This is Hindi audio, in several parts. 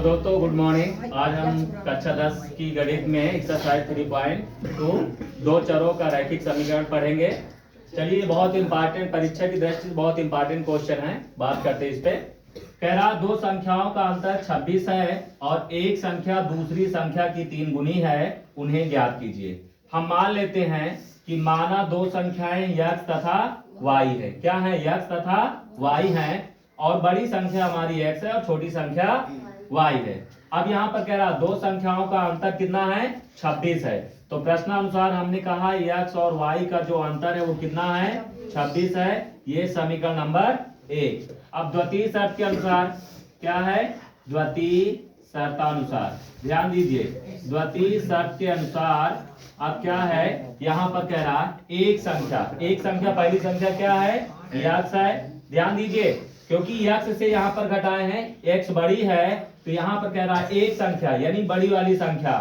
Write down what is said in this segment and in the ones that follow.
दोस्तों गुड मॉर्निंग। आज हम कक्षा 10 की गणित में एक्सरसाइज 3.2 दो चरों का रैखिक समीकरण पढ़ेंगे। चलिए, बहुत इंपॉर्टेंट, परीक्षा की दृष्टि से बहुत इंपॉर्टेंट क्वेश्चन है, बात करते हैं इस पे। कह रहा दो संख्याओं का अंतर 26 है और एक संख्या दूसरी संख्या की 3 गुनी है, उन्हें ज्ञात कीजिए। हम मान लेते हैं कि माना दो संख्याएं x तथा y है। क्या है? x तथा y है और बड़ी संख्या हमारी x है और छोटी संख्या y है। अब यहाँ पर कह रहा दो संख्याओं का अंतर कितना है? 26 है। तो प्रश्नानुसार हमने कहा x और y का जो अंतर है वो कितना है? 26 है। ये समीकरण नंबर 1। अब द्वितीय शर्त के अनुसार क्या है? द्वितीय शर्तानुसार ध्यान दीजिए, द्वितीय शर्त के अनुसार अब क्या है? यहाँ पर कह रहा एक संख्या पहली संख्या क्या है? x है। ध्यान दीजिए, क्योंकि x से यहाँ पर घटाए हैं, x बड़ी है, तो यहाँ पर कह रहा है एक संख्या यानी बड़ी वाली संख्या,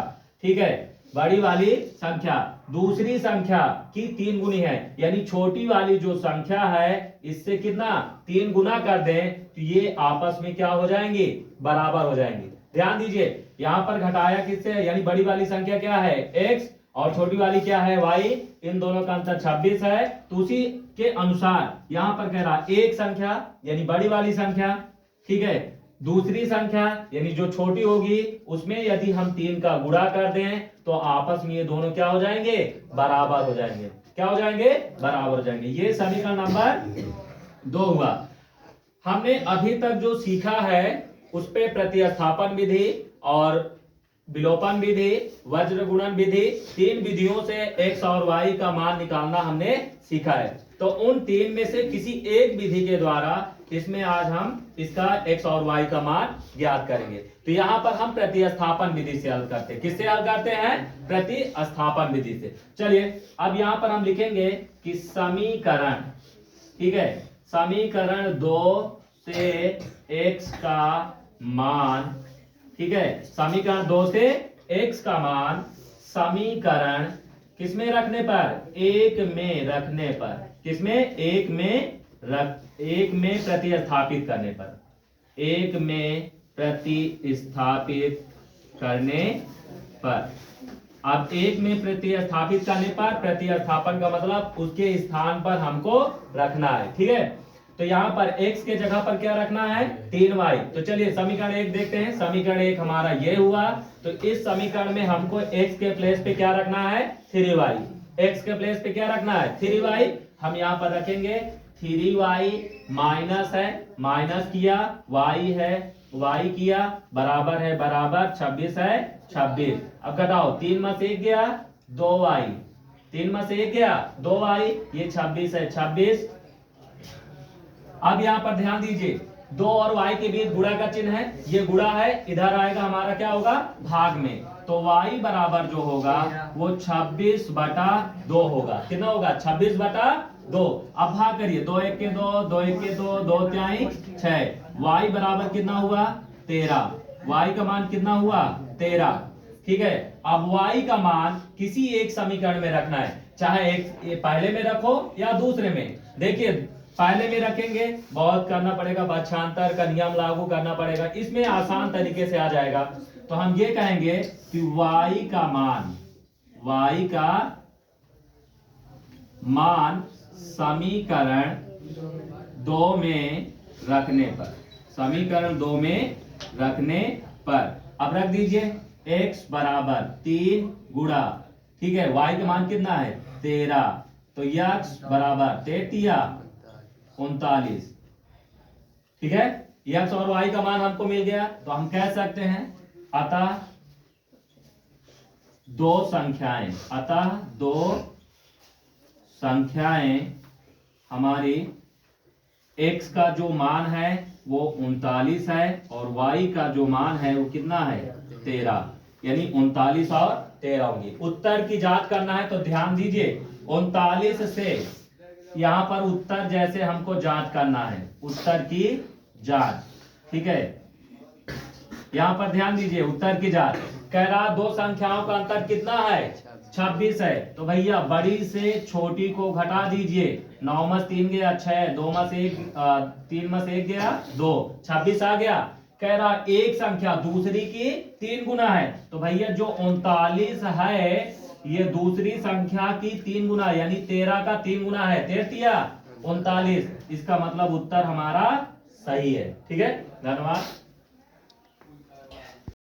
ठीक है, बड़ी वाली संख्या दूसरी संख्या की 3 गुनी है, यानी छोटी वाली जो संख्या है इससे कितना 3 गुना कर दें तो ये आपस में क्या हो जाएंगे? बराबर हो जाएंगे। ध्यान दीजिए, यहाँ पर घटाया किससे? यानी बड़ी वाली संख्या क्या है? x और छोटी वाली क्या है? y। इन दोनों का अंतर 26 है। तो उसी के अनुसार यहाँ पर कह रहा एक संख्या यानी बड़ी वाली संख्या, ठीक है, दूसरी संख्या यानी जो छोटी होगी उसमें यदि हम 3 का गुणा कर दें तो आपस में ये दोनों क्या हो जाएंगे? बराबर हो जाएंगे। क्या हो जाएंगे? बराबर हो जाएंगे। ये समीकरण नंबर 2 हुआ। हमने अभी तक जो सीखा है उस पे प्रतिस्थापन विधि और विलोपन विधि, वज्र गुणन विधि, 3 विधियों से x और y का मान निकालना हमने सीखा है। तो उन 3 में से किसी एक विधि के द्वारा इसमें आज हम इसका x और y का मान ज्ञात करेंगे। तो यहाँ पर हम प्रतिस्थापन विधि से हल करते हैं। किससे हल करते हैं? प्रतिस्थापन विधि से। चलिए, अब यहाँ पर हम लिखेंगे कि समीकरण, ठीक है, समीकरण 2 से x का मान, ठीक है, समीकरण 2 से x का मान समीकरण किसमें रखने पर? 1 में रखने पर। किसमें? 1 में प्रतिस्थापित करने पर। 1 में प्रतिस्थापित करने पर। अब 1 में प्रतिस्थापित करने पर, प्रतिस्थापन का मतलब उसके स्थान पर हमको रखना है, ठीक है। तो यहाँ पर x के जगह पर क्या रखना है? 3y। तो चलिए समीकरण 1 देखते हैं। समीकरण 1 हमारा ये हुआ, तो इस समीकरण में हमको x के प्लेस पे क्या रखना है? 3y। x के प्लेस पे क्या रखना है? 3y। हम यहाँ पर रखेंगे 3y माइनस है, माइनस किया, y है, y किया, बराबर है, बराबर 26 है, 26। अब घटाओ, 3 में से 1 गया 2y, 3 में से 1 गया 2y, ये 26 है, 26। अब यहाँ पर ध्यान दीजिए, 2 और y के बीच गुणा का चिन्ह है, ये गुणा है, इधर आएगा हमारा क्या होगा? भाग में। तो y बराबर जो होगा वो 26/2 होगा। कितना होगा? 26/2। अब भाग करिए, 2 1 के 2, 2 1 के 2, 2 3 6। y बराबर कितना हुआ? 13। y का मान कितना हुआ? 13, ठीक है। अब y का मान किसी एक समीकरण में रखना है, चाहे एक पहले में रखो या दूसरे में। देखिए, पहले में रखेंगे बहुत करना पड़ेगा, पक्षांतर का नियम लागू करना पड़ेगा, इसमें आसान तरीके से आ जाएगा। तो हम ये कहेंगे कि y का मान समीकरण 2 में रखने पर, समीकरण 2 में रखने पर। अब रख दीजिए x बराबर 3 गुणा, ठीक है, y का मान कितना है? 13, तो x बराबर 33 39, ठीक है। x और y का मान हमको मिल गया, तो हम कह सकते हैं अतः दो संख्याएं हमारी x का जो मान है वो 39 है और y का जो मान है वो कितना है? 13, यानी 39 और 13 होंगे। उत्तर की जांच करना है तो ध्यान दीजिए, 39 से यहाँ पर उत्तर जैसे हमको जांच करना है, उत्तर की जांच, ठीक है। यहाँ पर ध्यान दीजिए, उत्तर की जांच कह रहा दो संख्याओं का अंतर कितना है? 26 है। तो भैया बड़ी से छोटी को घटा दीजिए, 9 में 3 गया 6, 2 में से 1, 3 में से 1 गया 2, 26 आ गया। कह रहा एक संख्या दूसरी की 3 गुना है, तो भैया जो 39 है ये दूसरी संख्या की 3 गुना यानी 13 का 3 गुना है, 13 39। इसका मतलब उत्तर हमारा सही है। ठीक है, धन्यवाद।